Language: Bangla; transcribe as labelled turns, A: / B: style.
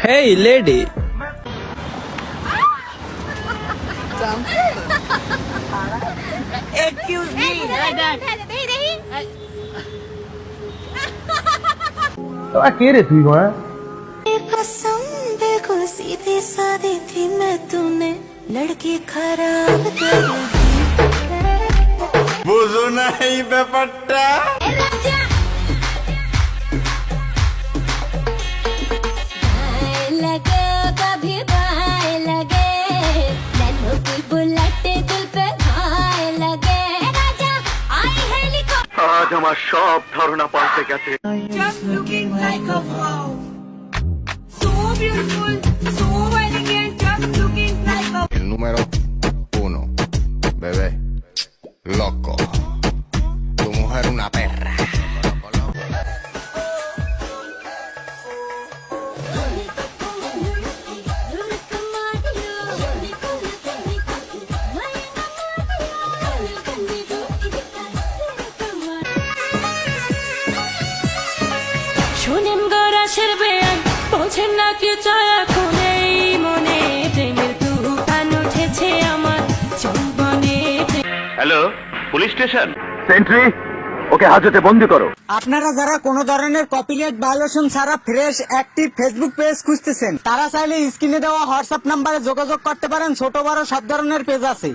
A: Hey, lady.
B: Excuse me.
C: কে রে তুই মা?
D: कसम बिल्कुल सीधी सादी थी मैं, तूने लड़की खराब कर दी।
E: বুঝো না এই ব্যাপারটা।
D: भाई लगे कभी भाई लगे, नन्हों की बुलेट दिल पे भाई लगे। राजा आई हेलीकॉप्टर,
E: আজ আমার সব ধারণা পাল্টে গেছে।
B: Just looking like a wow. So beautiful, so elegant, just looking like a
F: El número 1, bebé, loco. Tu mujer una perra.
D: শোনেন গরাসের বেয়ান, বোঝেন না কি চায় এখন এই মনে, প্রেমের তুফান উঠেছে আমার যৌবনে।
E: Hello, police station. সেন্ট্রি, ওকে হাজতে বন্দি করো।
G: আপনারা যারা কোন ধরনের কপিরাইট ভায়োলেশন ছাড়া ফ্রেশ অ্যাক্টিভ ফেসবুক পেজ খুঁজতেছেন, তারা চাইলে স্ক্রিনে দেওয়া হোয়াটসঅ্যাপ নাম্বারে যোগাযোগ করতে পারেন। ছোট বড় সব ধরনের পেজ আছে।